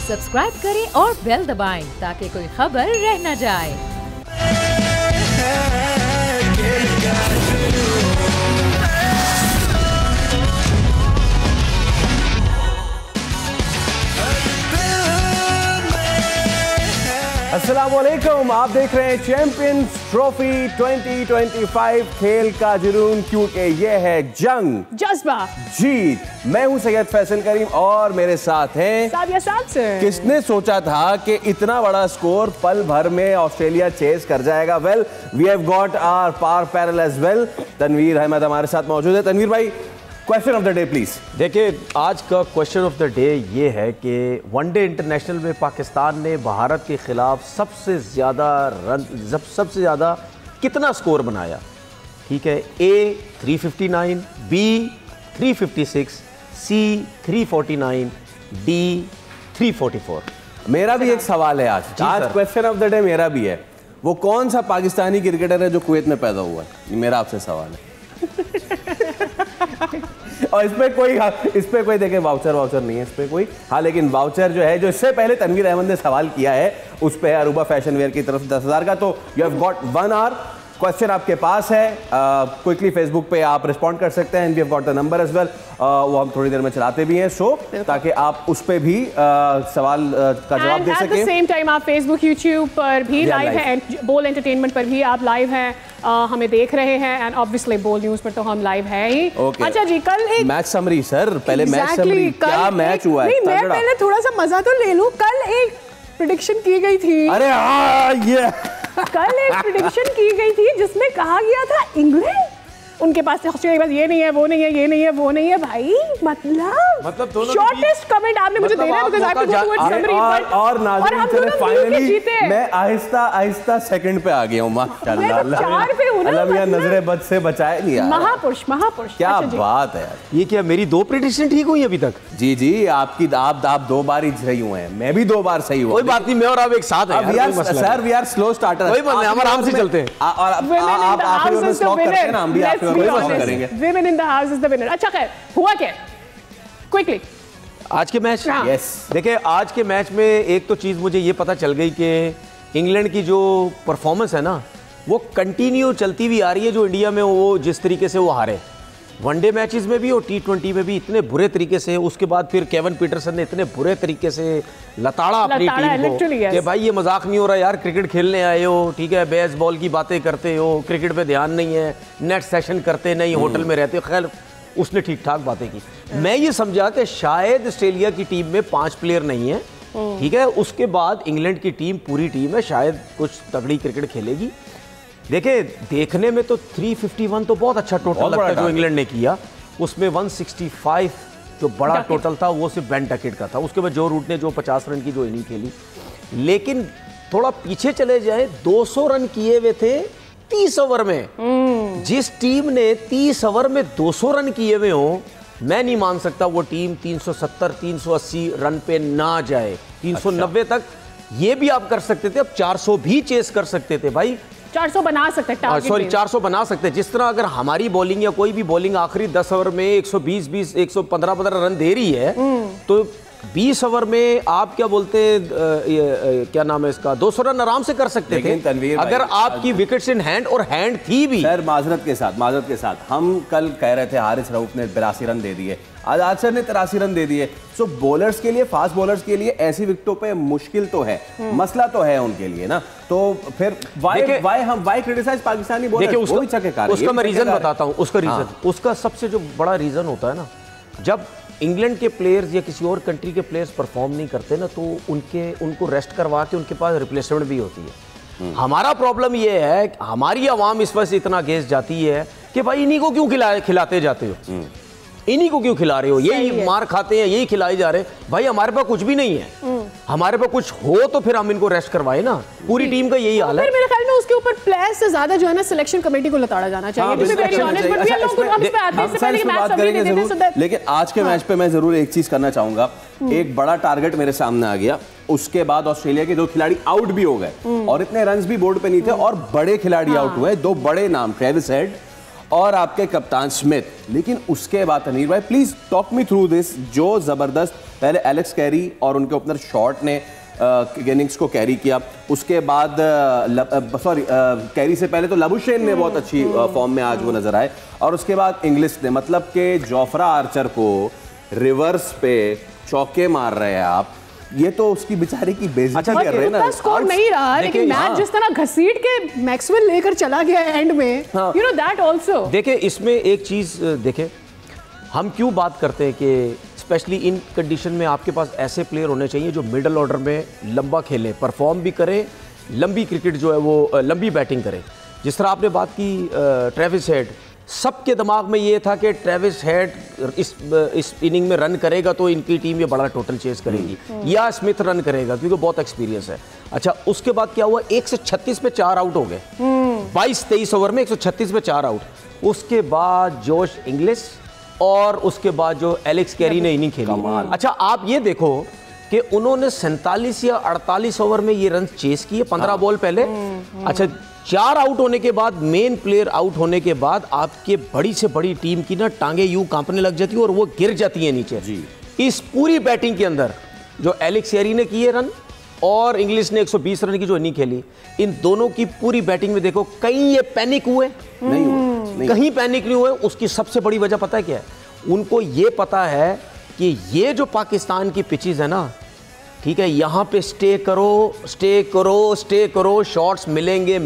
Subscribe करें और bell दबाएं ताकि कोई खबर रह न जाए। अस्सलामुअलैकुम, आप देख रहे हैं चैंपियंस ट्रॉफी 2025 खेल का जुनून, क्योंकि ये है जंग, जज्बा, जीत। मैं हूं सैयद फैसल करीम और मेरे साथ हैं सादिया साहब सर। किसने सोचा था कि इतना बड़ा स्कोर पल भर में ऑस्ट्रेलिया चेस कर जाएगा। Well, we have got our power panel as well. Tanveer Ahmed हमारे साथ मौजूद है। तनवीर भाई, question of the day please. देखिए, आज का क्वेश्चन ऑफ द डे ये है कि वनडे इंटरनेशनल में पाकिस्तान ने भारत के खिलाफ सबसे ज़्यादा कितना स्कोर बनाया। ठीक है, ए 359, बी 356, सी 349, डी 344। मेरा भी एक सवाल है आज क्वेश्चन ऑफ द डे मेरा भी है। वो कौन सा पाकिस्तानी क्रिकेटर है जो कुवैत में पैदा हुआ है? मेरा आपसे सवाल है। और इस पे कोई देखे वाउचर नहीं है इस पे कोई। हाँ, लेकिन वाउचर जो है, जो इससे पहले तनवीर अहमद ने सवाल किया है, उस पे है अरूबा फैशन वेयर की तरफ से 10,000 का। तो you have got 1 hour. Question आपके पास है, क्विकली फेसबुक पे आप रिस्पॉन्ड कर सकते हैं। And we have got the number as well. वो हम थोड़ी देर में चलाते भी हैं शो, ताकि आप उस पे भी सवाल का जवाब दे सकें। एट द सेम टाइम आप फेसबुक, यूट्यूब पर भी लाइव है, बोल एंटरटेनमेंट पर भी आप लाइव हैं, हमें देख रहे हैं। एंड ऑब्वियसली बोल न्यूज पर तो हम लाइव है ही। अच्छा जी, कल एक मैच समरी सर, पहले मैच समरी, क्या मैच हुआ है? मैं पहले थोड़ा सा मजा तो ले लूं। कल एक प्रेडिक्शन की गई थी। अरे हाँ, ये कल एक प्रेडिक्शन की गई थी जिसमें कहा गया था इंग्लैंड, उनके पास ऑस्ट्रेलिया के पास ये नहीं है, वो नहीं है, ये नहीं है, वो नहीं है। भाई मतलब शॉर्टेस्ट कमेंट आपने मुझे देना है, because I have to do it summary. और नाज़रीन, चले फाइनली मैं आहिस्ता सेकंड पे आ गया हूं। माशाल्लाह, अल्लाह मियां नजरे बद से बचाए। नहीं यार, महापुरुष क्या बात है यार। ये क्या मेरी 2 प्रेडिक्शन ठीक हुई अभी तक? जी जी, आप 2 बार ही सही हुए हैं, मैं भी 2 बार सही हुआ। कोई बात नहीं, मैं और आप एक साथ हैं sir. We are slow starter. कोई बात नहीं, हम आराम से चलते हैं। और आप आखिरी में स्लॉक करते हैं ना, हम भी आखिरी में करेंगे। Women in the house is the winner। अच्छा, खैर हुआ क्या क्विकली आज के मैच? यस, देखिए, आज के मैच में एक तो चीज़ मुझे ये पता चल गई कि इंग्लैंड की जो परफॉर्मेंस है ना, वो कंटिन्यू चलती हुई आ रही है। जो इंडिया में वो जिस तरीके से वो हारे वनडे मैचेस में भी और T20 में भी इतने बुरे तरीके से, उसके बाद फिर केविन पीटरसन ने इतने बुरे तरीके से लताड़ा अपनी टीम को कि भाई ये मजाक नहीं हो रहा यार, क्रिकेट खेलने आए हो, ठीक है, बेसबॉल की बातें करते हो, क्रिकेट पे ध्यान नहीं है, नेट सेशन करते नहीं, होटल में रहते हो। खैर, उसने ठीक ठाक बातें की। मैं ये समझा कि शायद ऑस्ट्रेलिया की टीम में 5 प्लेयर नहीं है, ठीक है, उसके बाद इंग्लैंड की टीम पूरी टीम है, शायद कुछ तगड़ी क्रिकेट खेलेगी। देखिए, देखने में तो 351 तो बहुत अच्छा टोटल लगता है जो इंग्लैंड ने किया। उसमें 165 जो बड़ा टोटल था वो सिर्फ बेन डकेट का था। उसके बाद जो रूट ने जो 50 रन की जो इनिंग खेली, लेकिन थोड़ा पीछे चले जाए, 200 रन किए हुए थे 30 ओवर में। जिस टीम ने 30 ओवर में 200 रन किए हुए हो, मैं नहीं मान सकता वो टीम 370-380 रन पे ना जाए। 390 तक ये भी आप कर सकते थे, अब 400 भी चेस कर सकते थे भाई। 400 बना सकते हैं, 400 बना सकते हैं। जिस तरह अगर हमारी बॉलिंग या कोई भी बॉलिंग आखिरी 10 ओवर में 120 115 रन दे रही है, तो 20 ओवर में आप क्या बोलते हैं, क्या नाम है इसका, 200 रन आराम से कर सकते थे अगर आपकी विकेट्स इन हैंड, और हैंड थी भी। सर, माजरत के साथ हम कल कह रहे थे हारिस रऊफ ने 82 रन दे दिए, आज सर ने 83 रन दे दिए। सो बॉलर्स के लिए, फास्ट बॉलर्स के लिए ऐसी विकेटों पे मुश्किल तो है, मसला तो है उनके लिए ना। तो फिर वाई क्रिटिसाइज पाकिस्तानी बॉलर्स? उसका मैं रीजन बताता हूं। उसका सबसे जो बड़ा रीजन होता है ना, जब इंग्लैंड के प्लेयर्स या किसी और कंट्री के प्लेयर्स परफॉर्म नहीं करते ना, तो उनको रेस्ट करवा के उनके पास रिप्लेसमेंट भी होती है। हमारा प्रॉब्लम ये है कि हमारी आवाम इस वजह से इतना गेस जाती है कि भाई इन्हीं को क्यों खिलाते जाते हो, इन्हीं को क्यों खिला रहे हो, यही मार खाते हैं, यही खिलाए जा रहे हैं। भाई हमारे पास कुछ भी नहीं है, हमारे पास कुछ हो तो फिर हम इनको रेस्ट करवाए ना। पूरी टीम का यही हाल है। मेरे ख्याल में उसके ऊपर प्लेयर्स से ज्यादा जो है ना, सिलेक्शन कमेटी को लताड़ा जाना चाहिए। लेकिन आज के मैच पे मैं जरूर एक चीज करना चाहूंगा। एक बड़ा टारगेट मेरे सामने आ गया, उसके बाद ऑस्ट्रेलिया के 2 खिलाड़ी आउट भी हो गए और इतने रन्स भी बोर्ड पे नहीं थे, और बड़े खिलाड़ी आउट हुए, 2 बड़े नाम, ट्रेविस हेड और आपके कप्तान स्मिथ। लेकिन उसके बाद तनवीर भाई please talk me through this, जो जबरदस्त पहले एलेक्स कैरी और उनके ओपनर शॉट ने इनिंग्स को कैरी किया, उसके बाद कैरी से पहले तो लबुशेन ने बहुत अच्छी फॉर्म में आज वो नजर आए, और उसके बाद इंग्लिश ने, मतलब कि जोफ्रा आर्चर को रिवर्स पे चौके मार रहे हैं आप, ये तो उसकी बेचारे की बेइज्जती कर रहे हैं ना। स्कोर नहीं रहा, लेकिन मैच जिस तरह घसीट के मैक्सवेल लेकर चला गया एंड में, यू नो दैट आल्सो। देखिए इसमें एक चीज देखें, हम क्यों बात करते हैं कि स्पेशली इन कंडीशन में आपके पास ऐसे प्लेयर होने चाहिए जो मिडिल ऑर्डर में लंबा खेलें, परफॉर्म भी करें, लंबी क्रिकेट जो है वो लंबी बैटिंग करें। जिस तरह आपने बात की ट्रेविस हेड, सबके दिमाग में ये था कि ट्रेविस हेड इस इनिंग में रन करेगा तो इनकी टीम ये बड़ा टोटल चेस करेगी, या स्मिथ रन करेगा क्योंकि बहुत एक्सपीरियंस है। अच्छा, उसके बाद क्या हुआ, 136 पे 4 आउट हो गए, 22-23 ओवर में 136 पे 4 आउट। उसके बाद जोश इंग्लिश और उसके बाद जो एलेक्स कैरी ने इनिंग खेली। अच्छा, आप ये देखो कि उन्होंने 47 या 48 ओवर में ये रन चेस किए 15 बॉल पहले। अच्छा, 4 आउट होने के बाद, मेन प्लेयर आउट होने के बाद आपके बड़ी से बड़ी टीम की ना टांगे यूं कांपने लग जाती है और वो गिर जाती है नीचे जी। इस पूरी बैटिंग के अंदर जो एलेक्स कैरी ने किए रन और इंग्लिश ने 120 रन की जो इनिंग खेली, इन दोनों की पूरी बैटिंग में देखो, कहीं ये पैनिक हुए नहीं, कहीं पैनिक नहीं हुए। उसकी सबसे बड़ी वजह पता है क्या है? उनको ये पता है कि ये जो पाकिस्तान की पिचेस है ना, ठीक है, यहाँ पे स्टे करो, शॉट्स मिलेंगे,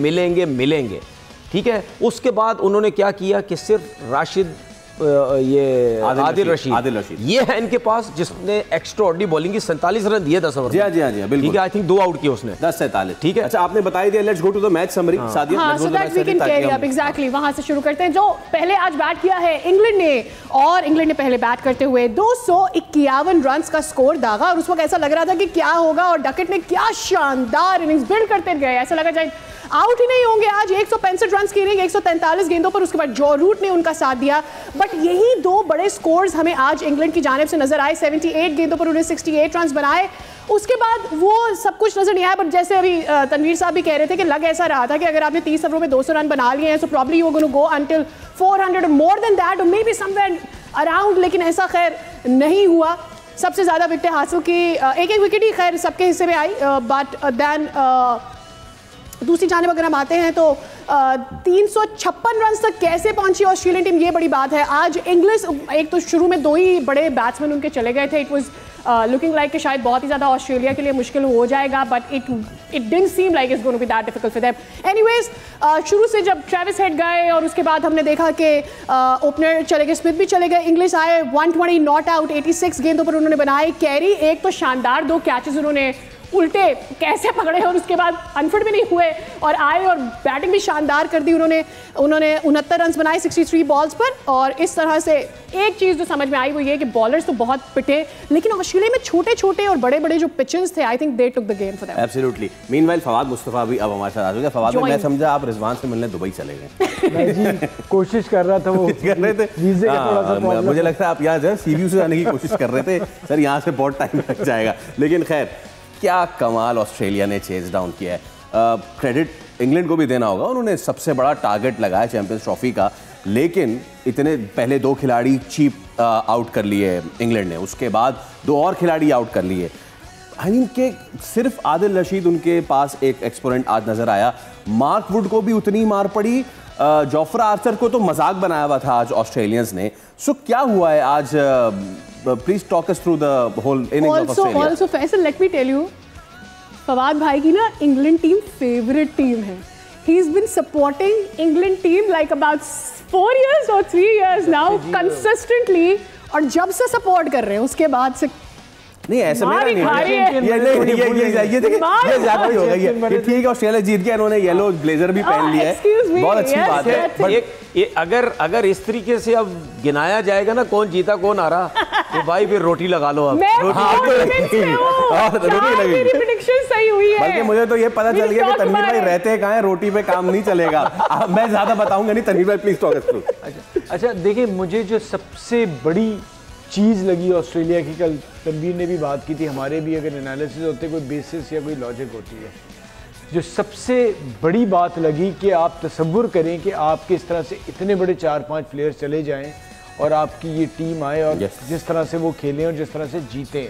ठीक है। उसके बाद उन्होंने क्या किया कि सिर्फ राशिद आदिल रशीद ये है इनके पास, जिसने एक्स्ट्राऑर्डिनरी बॉलिंग की 47 रन दिए 10 ओवर। जी हाँ बिल्कुल, ठीक है। आई थिंक 2 आउट किए उसने, 10-47, ठीक है। अच्छा, आपने बताई दिया, let's go to the match summary. Sadia, हाँ, so that we can carry up, exactly, वहां से शुरू करते हैं। जो पहले आज बैट किया है इंग्लैंड ने, और इंग्लैंड ने पहले बैट करते हुए 251 रन का स्कोर दागा, और उस वक्त ऐसा लग रहा था कि क्या होगा, और डकेट ने क्या शानदार इनिंग्स बिल्ड करते गए, ऐसा लगा जाए आउट ही नहीं होंगे आज। 165 रन की इनिंग 143 गेंदों पर, उसके बाद जॉ रूट ने उनका साथ दिया। बट यही 2 बड़े स्कोर्स हमें आज इंग्लैंड की जानिब से नजर आए। 78 गेंदों पर उन्हें 68 रन बनाए, उसके बाद वो सब कुछ नजर नहीं आया। बट जैसे अभी तनवीर साहब भी कह रहे थे कि लग ऐसा रहा था कि अगर आपने 30 ओवरों में 200 रन बना लिए हैं, so probably you are going to go until 400 more than that, और मे बी समवेयर अराउंड, लेकिन ऐसा खैर नहीं हुआ। सबसे ज्यादा विकेटें हासिल की, एक विकेट ही खैर सबके हिस्से में आई, बट देन दूसरी जानिब अगर हम आते हैं तो 356 रन तक कैसे पहुंची ऑस्ट्रेलियन टीम, ये बड़ी बात है। आज इंग्लिश, एक तो शुरू में 2 ही बड़े बैट्समैन उनके चले गए थे, इट वाज लुकिंग लाइक कि शायद बहुत ही ज़्यादा ऑस्ट्रेलिया के लिए मुश्किल हो जाएगा, but it didn't seem like it's going to be that difficult for them. Anyways, शुरू से जब ट्रेविस हेड गए और उसके बाद हमने देखा कि ओपनर चले गए, स्मिथ भी चले गए, इंग्लिश आए, 120 नॉट आउट, 86 गेंदों पर उन्होंने बनाए। कैरी, एक तो शानदार 2 कैचेस उन्होंने उल्टे कैसे पकड़े, और उसके बाद अनफिट भी नहीं हुए और आए और बैटिंग भी शानदार कर दी उन्होंने 69 रन बनाए 63 बॉल्स पर। और इस तरह से एक चीज़ जो समझ में आई वो ये कि बॉलर्स तो बहुत पिटे, लेकिन ऑस्ट्रेलिया में छोटे छोटे और बड़े बड़े जो पिचेस थे, I think they took the game for them. Absolutely. Meanwhile Fawad Mustafa भी अब हमारे साथ आ चुके हैं। फवाद, मैं समझा आप रिजवान से मिलने दुबई चले गए। कोशिश कर रहा था, वो कर रहे थे, वीज़े का थोड़ा सा प्रॉब्लम, मुझे लगता है आप यहाँ जो सीबीयू से जाने की कोशिश कर रहे थे। सर, यहाँ से बहुत टाइम लग जाएगा, लेकिन खैर क्या कमाल ऑस्ट्रेलिया ने चेज डाउन किया है। क्रेडिट इंग्लैंड को भी देना होगा, उन्होंने सबसे बड़ा टारगेट लगाया चैंपियंस ट्रॉफी का, लेकिन इतने पहले 2 खिलाड़ी चीप आउट कर लिए इंग्लैंड ने, उसके बाद 2 और खिलाड़ी आउट कर लिए। आई मीन के सिर्फ आदिल रशीद उनके पास एक एक्सपोनेंट आज नजर आया, मार्क वुड को भी उतनी मार पड़ी, जोफ्रा आर्चर को तो मजाक बनाया हुआ था आज ऑस्ट्रेलियंस ने। सो क्या हुआ है आज? Please talk us through the whole innings of Australia. Also Faisal, let me tell you, Fawad भाई की ना इंग्लैंड टीम फेवरेट टीम है। He is been supporting England team like about 4 years or 3 years now consistently, और जब से support कर रहे हैं उसके बाद से नहीं, ऐसा मेरा नहीं है। ये देखिए, ये ज्यादा ही हो गई है। ये ठीक है, ऑस्ट्रेलिया जीत गया, इन्होंने येलो ब्लेजर भी पहन लिया है, बहुत अच्छी बात है। बट अगर इस तरीके से अब गिनाया जाएगा ना कौन जीता कौन हारा, तो भाई फिर रोटी लगा लो अब। रोटी लगी, प्रेडिक्शन सही हुई है। बल्कि मुझे तो ये पता चल गया कि तनवीर भाई रहते कहाँ हैं, रोटी पे काम नहीं चलेगा। मैं ज्यादा बताऊंगा नहीं, तनवीर भाई प्लीज टॉक अस थ्रू। अच्छा, देखिए, मुझे जो सबसे बड़ी चीज़ लगी ऑस्ट्रेलिया की, कल तनवीर ने भी बात की थी, हमारे भी अगर एनालिसिस होते, कोई बेसिस या कोई लॉजिक होती है, जो सबसे बड़ी बात लगी कि आप तसव्वुर करें कि आपके इस तरह से इतने बड़े 4-5 प्लेयर चले जाएं और आपकी ये टीम आए और जिस तरह से वो खेलें और जिस तरह से जीतें।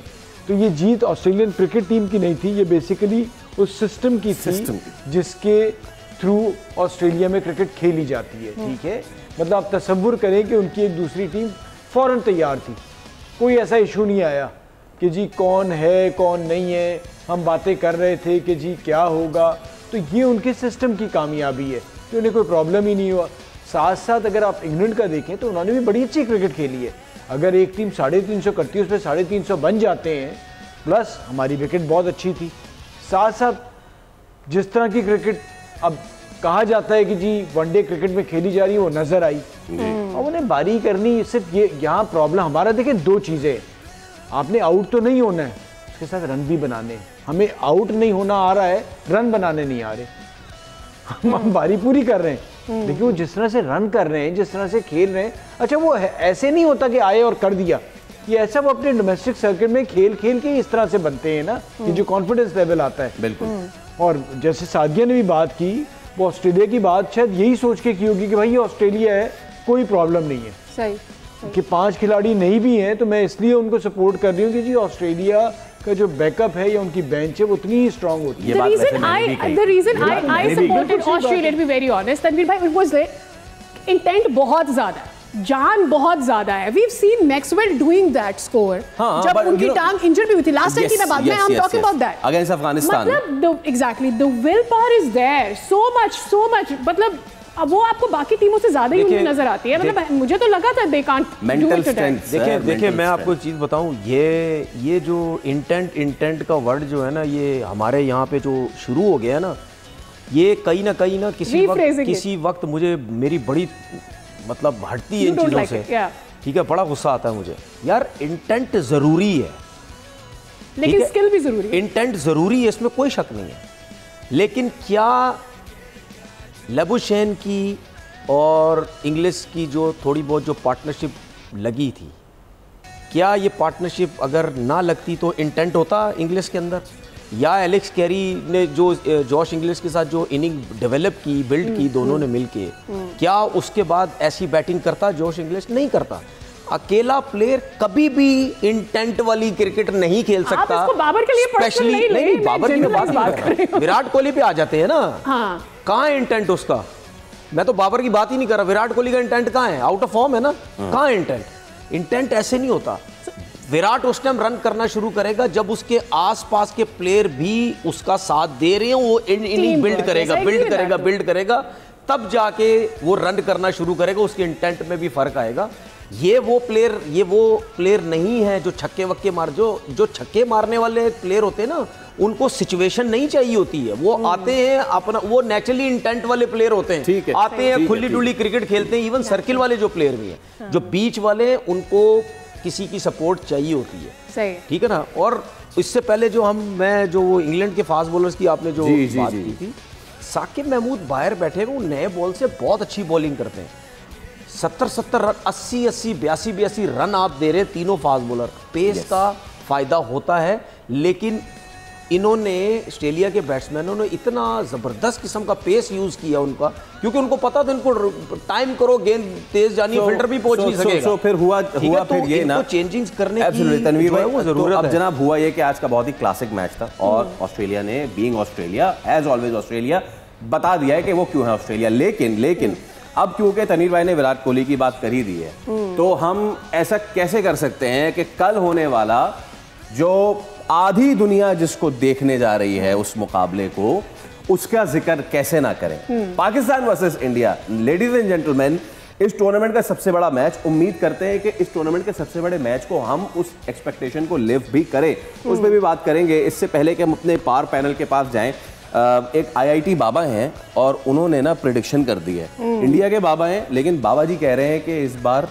तो ये जीत ऑस्ट्रेलियन क्रिकेट टीम की नहीं थी, ये बेसिकली उस सिस्टम की थी जिसके थ्रू ऑस्ट्रेलिया में क्रिकेट खेली जाती है। ठीक है, मतलब आप तसव्वुर करें कि उनकी एक दूसरी टीम फ़ौरन तैयार थी, कोई ऐसा इशू नहीं आया कि जी कौन है कौन नहीं है, हम बातें कर रहे थे कि जी क्या होगा। तो ये उनके सिस्टम की कामयाबी है कि उन्हें कोई प्रॉब्लम ही नहीं हुआ। साथ साथ अगर आप इंग्लैंड का देखें तो उन्होंने भी बड़ी अच्छी क्रिकेट खेली है। अगर एक टीम 350 करती है उसमें 350 बन जाते हैं, प्लस हमारी विकेट बहुत अच्छी थी। साथ साथ जिस तरह की क्रिकेट अब कहा जाता है कि जी वनडे क्रिकेट में खेली जा रही है वो नज़र आई और उन्हें बारी करनी। सिर्फ ये यहाँ प्रॉब्लम हमारा देखें, दो चीज़ें, आपने आउट तो नहीं होना है, उसके साथ रन भी बनाने। हमें आउट नहीं होना आ रहा है, रन बनाने नहीं आ रहे। हम बारी पूरी कर रहे हैं, लेकिन वो जिस तरह से रन कर रहे हैं, जिस तरह से खेल रहे हैं, अच्छा वो ऐसे नहीं होता कि आए और कर दिया, ये ऐसा वो अपने डोमेस्टिक सर्किट में खेल खेल के इस तरह से बनते हैं ना कि जो कॉन्फिडेंस लेवल आता है। बिल्कुल। और जैसे सादिया ने भी बात की, वो ऑस्ट्रेलिया की बात शायद यही सोच के की होगी कि भाई ये ऑस्ट्रेलिया है, कोई प्रॉब्लम नहीं है। सही कि 5 खिलाड़ी नहीं भी हैं तो मैं इसलिए उनको सपोर्ट कर रही हूँ कि जी ऑस्ट्रेलिया का जो बैकअप है या उनकी बेंच है वो उतनी ही स्ट्रांग होती है। The reason I supported Australia, to be very honest, Tanveer भाई, it was intent बहुत ज़्यादा है, जान बहुत ज़्यादा है। We've seen Maxwell doing that score जब उनकी टांग इंजर्ड भी हुई थी लास्ट टाइम की बात में, I'm talking about that against Afghanistan। मतलब exactly the willpower is there, so much, मतलब अब वो आपको बाकी टीमों से ज्यादा ही उनकी नजर आती है। मतलब मुझे तो लगा था they can't do it today। देखिए मैं आपको एक चीज़ बताऊं, ये जो इंटेंट का वर्ड जो है ना, ये हमारे यहाँ पे जो शुरू हो गया है ना, ये कहीं ना किसी वक्त मुझे मेरी बड़ी मतलब हटती है इन चीज़ों से। ठीक है, बड़ा गुस्सा आता है मुझे यार। इंटेंट ज़रूरी है, लेकिन स्किल भी ज़रूरी है। इंटेंट ज़रूरी है, इसमें कोई शक नहीं है, लेकिन क्या लबुशेन की और इंग्लिश की जो थोड़ी बहुत जो पार्टनरशिप लगी थी, क्या ये पार्टनरशिप अगर ना लगती तो इंटेंट होता इंग्लिश के अंदर? या एलेक्स कैरी ने जो जॉश इंग्लिश के साथ जो इनिंग डेवलप की, बिल्ड की दोनों ने मिलके, क्या उसके बाद ऐसी बैटिंग करता जॉश इंग्लिश? नहीं करता। अकेला प्लेयर कभी भी इंटेंट वाली क्रिकेट नहीं खेल सकता। आप इसको बाबर के लिए स्पेशली नहीं, बाबर की बात कर रहे हैं, विराट कोहली पे आ जाते हैं ना। हाँ। कहाँ है इंटेंट उसका? मैं तो बाबर की बात ही नहीं कर रहा। विराट कोहली का इंटेंट कहाँ है? आउट ऑफ फॉर्म है ना। कहाँ इंटेंट? इंटेंट ऐसे नहीं होता। विराट उस टाइम रन करना शुरू करेगा जब उसके आसपास के प्लेयर भी उसका साथ दे रहे हो, वो इनिंग बिल्ड करेगा, तब जाके वो रन करना शुरू करेगा। उसके इंटेंट में भी फर्क आएगा। ये वो प्लेयर नहीं है जो छक्के वक्के जो छक्के मारने वाले प्लेयर होते हैं ना, उनको सिचुएशन नहीं चाहिए होती है। वो आते हैं अपना, वो नेचुरली इंटेंट वाले प्लेयर होते हैं, आते हैं खुली डुली क्रिकेट खेलते हैं। इवन सर्किल वाले जो प्लेयर भी हैं, जो बीच वाले, उनको किसी की सपोर्ट चाहिए होती है। सही, ठीक है ना। और इससे पहले जो वो इंग्लैंड के फास्ट बॉलर्स की आपने जो बात की थी, साकिब महमूद बाहर बैठे हुए, वो नए बॉल से बहुत अच्छी बॉलिंग करते हैं। 70 रन, 80 82 रन आप दे रहे तीनों फास्ट बॉलर। पेस का फायदा होता है, लेकिन इन्होंने ऑस्ट्रेलिया के बैट्समैनों ने इतना ज़बरदस्त किस्म का पेस यूज़ किया उनका, क्योंकि उनको पता था इनको टाइम करो, गेंद तेज जानी, फिल्टर भी पहुंच नहीं सकेगा। फिर हुआ फिर ये ना चेंजिंग्स करने की तनवीर भाई वो ज़रूरत है। अब जनाब हुआ ये कि आज का बहुत ही क्लासिक मैच था और ऑस्ट्रेलिया ने, being Australia, as always Australia, बता दिया है कि वो क्यों है ऑस्ट्रेलिया। लेकिन अब क्योंकि तनवीर भाई ने विराट कोहली की बात कर ही दी है, तो हम ऐसा कैसे कर सकते हैं कि कल होने वाला जो आधी दुनिया जिसको देखने जा रही है उस मुकाबले को, उसका जिक्र कैसे ना करें। Pakistan versus India, ladies and gentleman, इस टूर्नामेंट का सबसे बड़ा मैच। उम्मीद करते हैं कि इस टूर्नामेंट के सबसे बड़े मैच को हम उस एक्सपेक्टेशन को लिव भी करें, उस पर भी बात करेंगे। इससे पहले कि हम अपने पार पैनल के पास जाएं, एक IIT बाबा हैं और उन्होंने ना प्रेडिक्शन कर दी है। इंडिया के बाबा हैं, लेकिन बाबा जी कह रहे हैं कि इस बार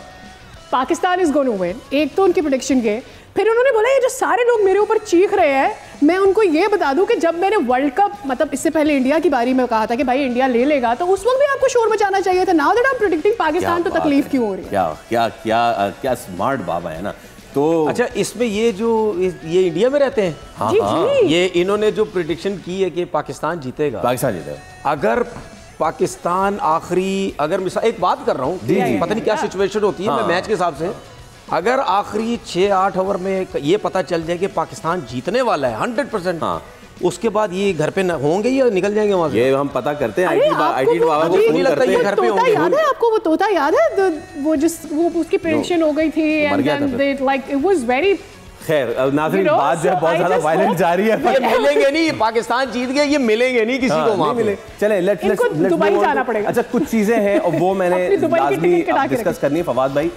Pakistan is going to win. एक तो उनकी प्रेडिक्शन के, फिर उन्होंने बोला ये जो सारे लोग मेरे ऊपर चीख रहे हैं, मैं उनको ये बता दूं कि जब मैंने वर्ल्ड कप, मतलब इससे पहले इंडिया की बारी में कहा था कि भाई इंडिया ले लेगा, तो उस वक्त भी आपको शोर मचाना चाहिए था। Now that I am predicting Pakistan, तो तकलीफ क्यों हो रही है? क्या स्मार्ट बाबा है ना। तो अच्छा, इसमें ये जो ये इंडिया में रहते हैं, हाँ, जी, हाँ, जी। ये इन्होंने जो प्रिडिक्शन की है कि पाकिस्तान जीतेगा, पाकिस्तान जीतेगा। अगर पाकिस्तान आखिरी, अगर मिसाल एक बात कर रहा हूँ, पता नहीं क्या सिचुएशन होती है, मैं मैच के हिसाब से, अगर आखिरी 6-8 ओवर में ये पता चल जाए कि पाकिस्तान जीतने वाला है 100%, हाँ, उसके बाद ये घर पे होंगे या निकल जाएंगे वहां से? ये हम पता करते हैं, अरे आईटी बाबा को आपको फोन करते हैं। घर पे तोता होंगे। याद है आपको? वो तोता याद है वो वो उसकी प्रेडिक्शन हो गई थी मर एंड गया था then like it was very खैर नाज़रीन, You know, बात जो है so बहुत I ज्यादा just वायलेंट hope- जा रही है। ये मिलेंगे नहीं, पाकिस्तान जीत गए, ये मिलेंगे नहीं किसी को वहां पे। चले लेट्स इनको दुबई जाना पड़ेगा। अच्छा, कुछ चीजें हैं और वो मैंने अपनी दुबई की लाजमी टिकट कटा के डिस्कस करनी है। फवाद भाई,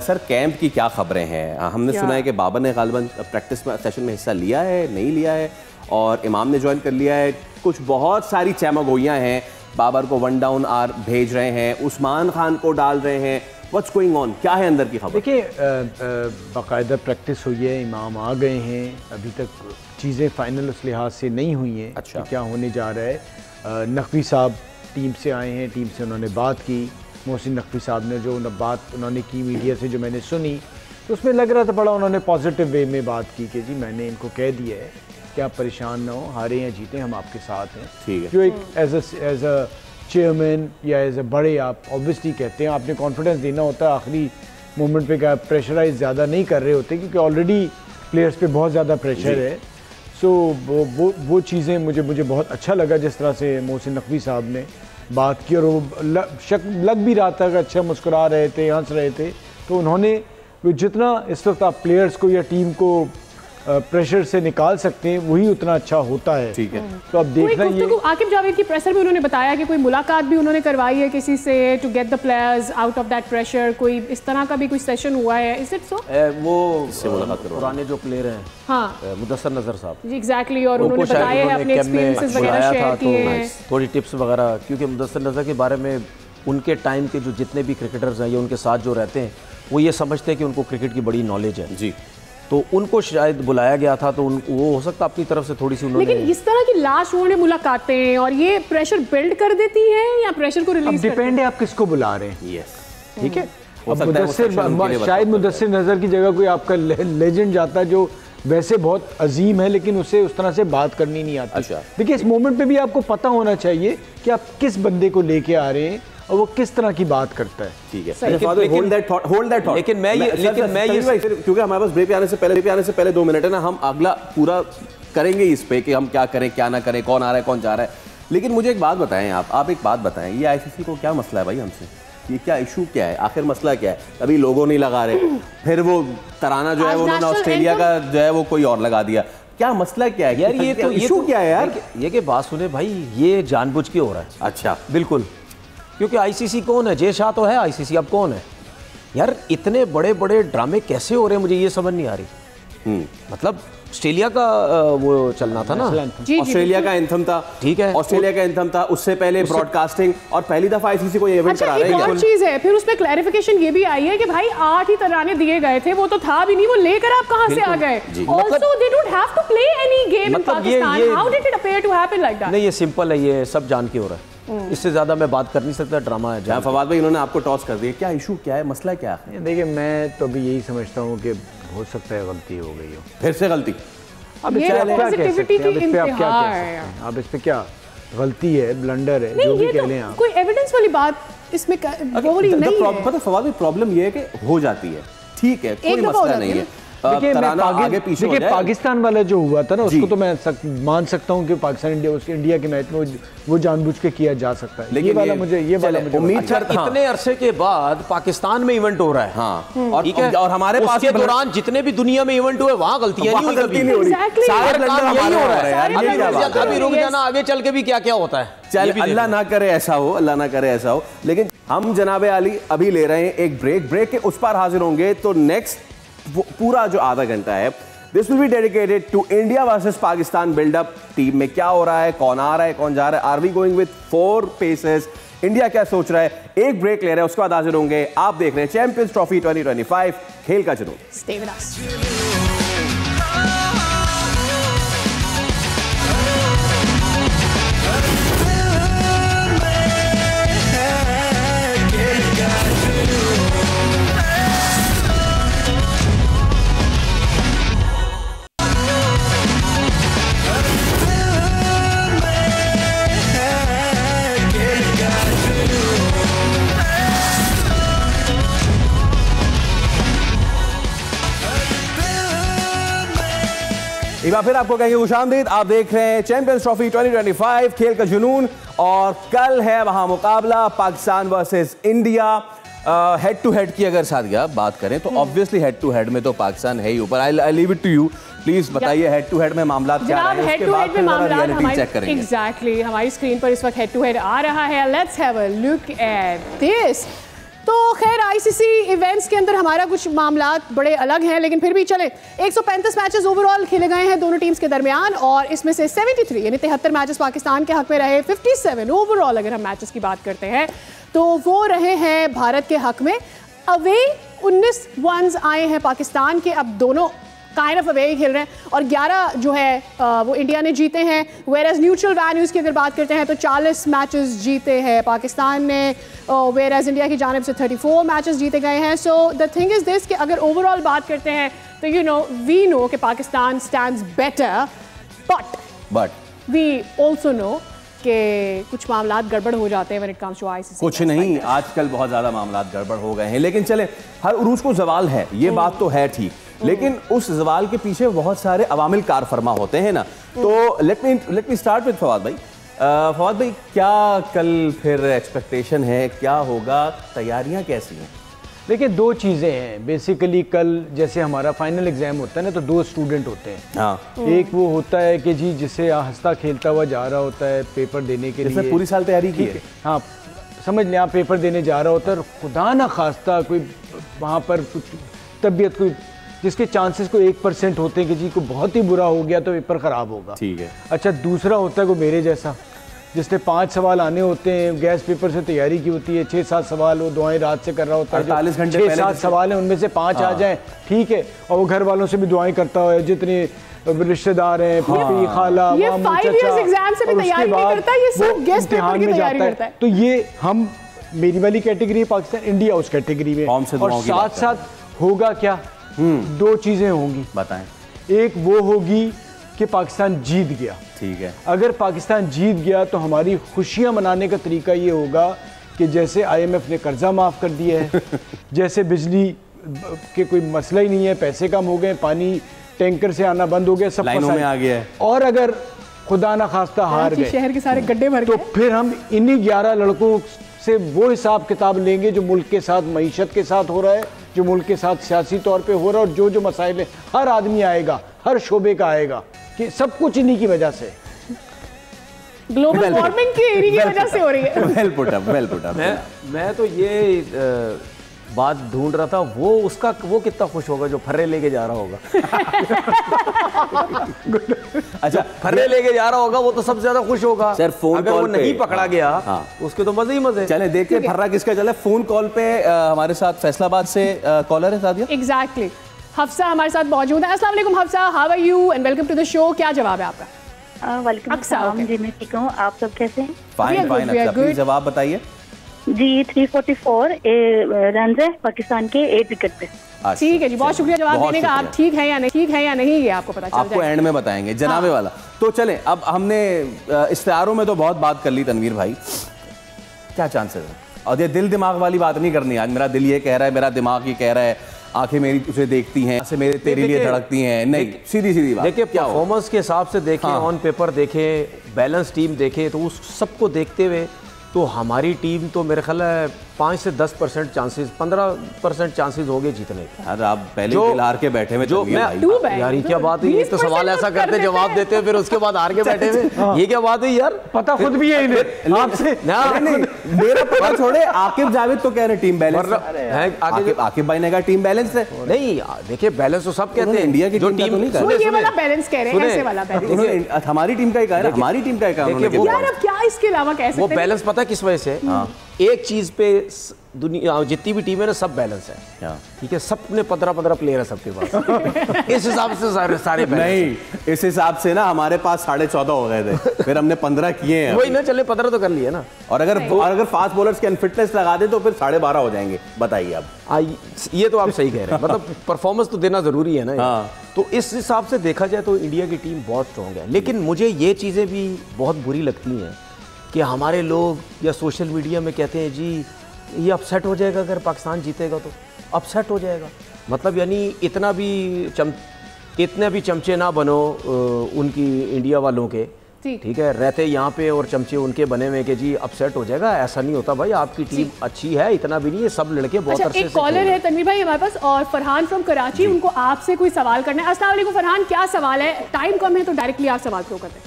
सर कैंप की क्या खबरें हैं? हमने क्या? सुना है कि बाबर ने गालिबन प्रैक्टिस सेशन में हिस्सा लिया है, नहीं लिया है, और इमाम ने ज्वाइन कर लिया है। कुछ बहुत सारी चमगोइयाँ हैं, बाबर को 1 डाउन आर भेज रहे हैं, उस्मान खान को डाल रहे हैं। What's going on? क्या है अंदर की खबर? देखिए, बाकायदा प्रैक्टिस हुई है, इमाम आ गए हैं, अभी तक चीज़ें फाइनल उस लिहाज से नहीं हुई हैं। अच्छा। कि क्या होने जा रहा है। नकवी साहब टीम से आए हैं, टीम से उन्होंने बात की। मोहसिन नकवी साहब ने जो बात उन्होंने की मीडिया से, जो मैंने सुनी, तो उसमें लग रहा था बड़ा उन्होंने पॉजिटिव वे में बात की कि जी मैंने इनको कह दिया है कि आप परेशान ना हो, हारे या जीते हम आपके साथ हैं। ठीक है। जो एक एज अ चेयरमैन या एज अ बड़े आप ऑब्वियसली कहते हैं, आपने कॉन्फिडेंस देना होता है आखिरी मोमेंट पे, क्या प्रेशराइज ज़्यादा नहीं कर रहे होते, क्योंकि ऑलरेडी प्लेयर्स पे बहुत ज़्यादा प्रेशर है। सो वो चीज़ें मुझे बहुत अच्छा लगा जिस तरह से मोहसिन नकवी साहब ने बात की, और वो लग भी रहा था कि अच्छा मुस्कुरा रहे थे, हंस रहे थे। तो उन्होंने जितना इस वक्त आप प्लेयर्स को या टीम को प्रेशर से निकाल सकते हैं, वही उतना अच्छा होता है। ठीक है। तो अब देखना ये आकिब जावेद की प्रेशर में उन्होंने बताया कि कोई मुलाकात भी उन्होंने करवाई है किसी से to get the players out of that pressure, कोई इस तरह का भी कोई सेशन हुआ है? Is it so? वो पुराने जो प्लेयर हैं, हाँ मुदस्सर नजर साहब, जी एग्जैक्टली, और उनको उन्होंने शायद बताया है उन्होंने अपने कैंप में एक्सपीरियंसेस वगैरह बुलाया शेयर था, किए हैं। तो थोड़ी टिप्स वगैरह, क्योंकि मुदस्सर नजर के बारे में उनके टाइम के जो जितने भी क्रिकेटर्स हैं या उनके साथ जो रहते हैं, वो ये समझते हैं कि उनको क्रिकेट की बड़ी नॉलेज है जी। तो उनको शायद बुलाया गया था, तो वो हो सकता अपनी तरफ से थोड़ी सी उन्होंने। लेकिन इस तरह की लास्ट ओवर में मुलाकातें और ये प्रेशर बिल्ड कर देती है या प्रेशर को अब रिलीज डिपेंड है आप किसको बुला रहे हैं। यस, ठीक है। हो अब सकता है वो मुदस्सिर section उनके लिए शायद बता मुदस्सिर नज़र की जगह कोई आपका लेजेंड जाता है जो वैसे बहुत अजीम है, लेकिन उसे उस तरह से बात करनी नहीं आती। अच्छा। देखिए, इस मोमेंट पे भी आपको पता होना चाहिए कि आप किस बंदे को लेके आ रहे हैं और वो किस तरह की बात करता है। ठीक है। लेकिन- होल्ड दैट थॉट। लेकिन मैं ये क्योंकि हमारे पास ब्रेक पे आने से पहले 2 मिनट है ना, हम अगला पूरा करेंगे इस पे कि हम क्या करें क्या ना करें, कौन आ रहा है कौन जा रहा है। लेकिन मुझे एक बात बताएं, आप एक बात बताएं, ये आईसीसी को क्या मसला है भाई हमसे? ये क्या इशू क्या है, आखिर मसला क्या है? अभी लोगों नहीं लगा रहे, फिर वो तराना जो है वो उन्होंने ऑस्ट्रेलिया का जो है वो कोई और लगा दिया। क्या मसला क्या है यार? ये तो इशू क्या है यार? ये कि बात सुने भाई, ये जानबूझ के हो रहा है। अच्छा, बिल्कुल, क्योंकि आईसीसी कौन है? जय शाह तो है आईसीसी, अब कौन है यार? इतने बड़े बड़े ड्रामे कैसे हो रहे हैं, मुझे ये समझ नहीं आ रही। मतलब ऑस्ट्रेलिया का वो चलना था ना, ऑस्ट्रेलिया का एंथम था, ठीक है, ऑस्ट्रेलिया का एंथम था, उससे पहले ब्रॉडकास्टिंग, और पहली दफा आईसीसी को ये इवेंट अच्छा, करा रहे एक और हैं। चीज है, फिर उसमें क्लैरिफिकेशन ये भी आई है कि भाई 8 ही तराने दिए गए थे, वो तो था भी नहीं, वो लेकर आप कहां से आ गए? Also they don't have to play any game in Pakistan. How did it appear to happen like that? नहीं, ये सिंपल है, ये सब जान के हो रहा है, इससे ज्यादा मैं बात कर नहीं सकता। ड्रामा है जहाँ फवाद भाई इन्होंने आपको टॉस कर दिया, क्या इशू क्या है, मसला क्या है? देखिए, मैं तो अभी यही समझता हूँ कि हो सकता है गलती हो गई हो। फिर से गलती? अब ये इस पे आप क्या कह सकते पॉजिटिविटी हैं? अब की इस पे आप क्या कह इंतहा है। सकते हैं? अब इस पे क्या गलती है, ब्लंडर है, जो नहीं, भी ये कह तो लें आप। कोई एविडेंस वाली बात इसमें वो नहीं है। पता फवाद भाई, प्रॉब्लम ये है कि हो जाती है, ठीक है, कोई एक दफा हो मसला जाती नहीं है। है। तराना आगे पीछे हो जाए। पाकिस्तान वाला जो हुआ था ना, जी। उसको तो मैं मान सकता हूँ कि पाकिस्तान इंडिया के मैच में वो जानबूझ के किया जा सकता है। लेकिन ये वाला मुझे उम्मीद अच्छा, करता हूं। इतने अरसे के बाद पाकिस्तान में इवेंट हो रहा है, हाँ, ठीक है, और हमारे पास उसके दौरान जितने भी दुनिया में इवेंट हुए वहां गलतियां नहीं हुई, गलती नहीं हो रही। Exactly. सारे हर काम ब्लंडर यही हमारे हो हो रहा रहे है हैं यार, ये क्या बात है? अभी रुक जाना, आगे चल के भी क्या क्या होता है। चल, अल्लाह ना करे ऐसा हो, अल्लाह ना करे ऐसा हो। लेकिन हम जनाबे आली अभी ले रहे हैं एक ब्रेक के उस पार हाजिर होंगे तो नेक्स्ट पूरा जो आधा घंटा है, this will be dedicated to India versus Pakistan buildup. Team में क्या हो रहा है, कौन आ रहा है, कौन जा रहा है, are we going with 4 paces, India क्या सोच रहा है। एक ब्रेक ले रहे हैं, उसके बाद हाजिर होंगे। आप देख रहे हैं चैंपियंस ट्रॉफी 2025, खेल का जुनून। Stay with us. एक बार फिर आपको कहेंगे खुशामदीद। आप देख रहे हैं चैंपियंस ट्रॉफी 2025, खेल का जुनून, और कल है वहां मुकाबला Pakistan versus India. Head to head की अगर सादिया बात करें तो ऑब्वियसली हेड टू हेड में तो पाकिस्तान है ही ऊपर। I leave it to you, please बताइए हेड टू हेड में मामला क्या रहे, हेड टू हेड में मामला चेक करेंगे। एग्जैक्टली, हमारी स्क्रीन पर इस वक्त हेड टू हेड आ रहा है। Let's have a look at this. तो खैर आईसीसी इवेंट्स के अंदर हमारा कुछ मामलात बड़े अलग हैं, लेकिन फिर भी चले। 135 मैचेस ओवरऑल खेले गए हैं दोनों टीम्स के दरमियान, और इसमें से 73 यानी 73 मैचेस पाकिस्तान के हक में रहे। 57 ओवरऑल अगर हम मैचेस की बात करते हैं तो वो रहे हैं भारत के हक में। अवे 19 वन्स आए हैं पाकिस्तान के, अब दोनों काइंड ऑफ अवे ही खेल रहे हैं, और 11 जो है वो इंडिया ने जीते हैं। वेयर एज न्यूट्रल वैन्यूज़ की अगर बात करते हैं तो 40 मैचेस जीते हैं पाकिस्तान ने, वेयर एज इंडिया की जानिब से 34 मैचेस जीते गए हैं। So the thing is this कि अगर ओवरऑल बात करते हैं तो वी नो कि Pakistan stands better, but we also know कि कुछ मामलात गड़बड़ हो जाते हैं when it comes to ICC. कुछ नहीं, आजकल बहुत ज्यादा मामलात गड़बड़ हो गए हैं, लेकिन चले हर उरूज को जवाल है, ये बात तो है ठीक, लेकिन उस जवाल के पीछे बहुत सारे अवामिल कार फरमा होते हैं ना। तो let me start with Fawad भाई। फवाद भाई, क्या कल फिर एक्सपेक्टेशन है, क्या होगा, तैयारियां कैसी हैं? देखिए, दो चीज़ें हैं बेसिकली। कल जैसे हमारा फाइनल एग्जाम होता है ना, तो दो स्टूडेंट होते हैं। हाँ। एक वो होता है कि जी जिसे हंसता खेलता हुआ जा रहा होता है पेपर देने के लिए, पूरी साल तैयारी की है। हाँ, समझ लें आप पेपर देने जा रहा होता है, और खुदा ना खास्ता कोई वहाँ पर तबीयत कोई जिसके चांसेस को 1% होते हैं कि जी को बहुत ही बुरा हो गया तो पेपर ख़राब होगा। ठीक है। अच्छा, दूसरा होता है को मेरे जैसा जिसने 5 सवाल आने होते हैं, गैस पेपर से तैयारी की होती है, 6-7 सवाल वो दुआएं रात से कर रहा होता है, 48 घंटे 6-7 सवाल हैं उनमें से 5 आ जाएं, ठीक है, और वो घर वालों से भी दुआएं करता है, जितने रिश्तेदार हैं, फूफी, खाला, मामू, चाचा, एग्जाम से भी तैयारी नहीं करता, ये सब गैस पेपर की तैयारी करता है। तो ये हम मेरी वाली कैटेगरी पाकिस्तान, इंडिया उस कैटेगरी में, और साथ साथ होगा क्या, दो चीजें होंगी, बताएं। एक वो होगी कि पाकिस्तान जीत गया, ठीक है। अगर पाकिस्तान जीत गया तो हमारी खुशियां मनाने का तरीका ये होगा कि जैसे IMF ने कर्जा माफ कर दिया है, जैसे बिजली के कोई मसला ही नहीं है, पैसे कम हो गए, पानी टैंकर से आना बंद हो गया, सब लाइनों में आ गया है, और अगर खुदा ना खास्ता हार गए, शहर के सारे गड्ढे भर गए, तो फिर हम इन्हीं 11 लड़कों से वो हिसाब किताब लेंगे जो मुल्क के साथ मईशत के साथ हो रहा है, जो मुल्क के साथ सियासी तौर पे हो रहा है, और जो जो मसाइल हर आदमी आएगा, हर शोबे का आएगा, कि सब कुछ इन्हीं की वजह से, ग्लोबल वार्मिंग की एरिया की वजह से हो रही है। Well put up. मैं तो ये बात ढूंढ रहा था, वो कितना खुश होगा जो फर्रे लेके जा रहा होगा। अच्छा, फर्रे लेके जा रहा होगा वो तो सबसे ज्यादा खुश होगा। सर, फोन अगर वो नहीं पकड़ा गया उसके तो मजे ही मजे। चले देखिए फर्रा किसका चला। फोन कॉल पे हमारे साथ फैसलाबाद से कॉलर है सादिया। एग्जैक्टली, हफ्सा हमारे साथ मौजूद है। अस्सलाम वालेकुम Hafsa, how are you and welcome to the show. क्या जवाब है आपका? वालेकुम अस्सलाम जी, मैं ठीक हूँ, आप सब कैसे हैं? फाइन फाइन, प्लीज जवाब बताइए जी। 344 रन है पाकिस्तान के 8 विकेट पे। ठीक है जी, बहुत शुक्रिया जवाब देने का। आप ठीक है या नहीं ये आपको पता चल जाएगा, आपको एंड में बताएंगे जनाबे वाला। तो चले, अब हमने इश्तिहारों में तो बहुत बात कर ली तनवीर भाई, क्या चांसेस है? और ये दिल दिमाग वाली बात नहीं करनी आज, मेरा दिल ये कह रहा है, मेरा दिमाग ये कह रहा है, आंखें मेरी तुझे देखती हैं, से मेरे तेरे लिए धड़कती हैं, नहीं, सीधी बात। देखिए, परफॉर्मेंस के हिसाब से देखें, ऑन पेपर देखें, बैलेंस टीम देखें, तो उस सबको देखते हुए तो हमारी टीम तो मेरे ख्याल है 5 से 10% चांसेस, 15% चांसेस हो गए जीतने के। यार आप पहले दिल हार के बैठे हुए जो मैं यार ये क्या बात है, ये तो सवाल ऐसा करते जवाब देते हैं फिर उसके बाद हार के बैठे हुए, ये क्या बात है यार? पता खुद भी है इन्हें आपसे। मेरा पता छोड़े, आकिब जावेद तो कह रहे टीम बैलेंस है, आकिब भाई ने कहा टीम बैलेंस है। नहीं देखिए, बैलेंस तो सब कहते हैं, इंडिया की टीम ये वाला बैलेंस कह रहे हैं, ऐसे वाला बैलेंस हमारी टीम का ही कहा है, हमारी टीम का ही कहा है यार। अब क्या इसके अलावा कह सकते हैं? वो बैलेंस पता किस वजह से? एक चीज पे दुनिया जितनी भी टीम है ना, सब बैलेंस है, ठीक है, सब में 15-15 प्लेयर है सबके पास। इस हिसाब से सारे नहीं, इस हिसाब से ना हमारे पास 14.5 हो गए थे, फिर हमने 15 किए हैं। वही ना, चले 15 तो कर लिए ना। और अगर फास्ट बॉलर्स की अनफिटनेस लगा दे तो फिर 12.5 हो जाएंगे। बताइए अब। ये तो आप सही कह रहे हैं, मतलब परफॉर्मेंस तो देना जरूरी है ना। तो इस हिसाब से देखा जाए तो इंडिया की टीम बहुत स्ट्रॉन्ग है, लेकिन मुझे ये चीज़ें भी बहुत बुरी लगती हैं कि हमारे लोग या सोशल मीडिया में कहते हैं जी ये अपसेट हो जाएगा अगर पाकिस्तान जीतेगा, तो अपसेट हो जाएगा, मतलब यानी इतना भी इतने भी चमचे ना बनो उनकी इंडिया वालों के, ठीक है, रहते यहाँ पे और चमचे उनके बने हुए कि जी अपसेट हो जाएगा, ऐसा नहीं होता भाई। आपकी टीम अच्छी है, इतना भी नहीं है, सब लड़के बहुत अच्छे से। एक कॉलर है तनवीर भाई हमारे पास, और फरहान फ्रॉम कराची, उनको आपसे कोई सवाल करना है। अस्सलाम वालेकुम फरहान, क्या सवाल है? टाइम कम है तो डायरेक्टली आप सवाल थ्रो करते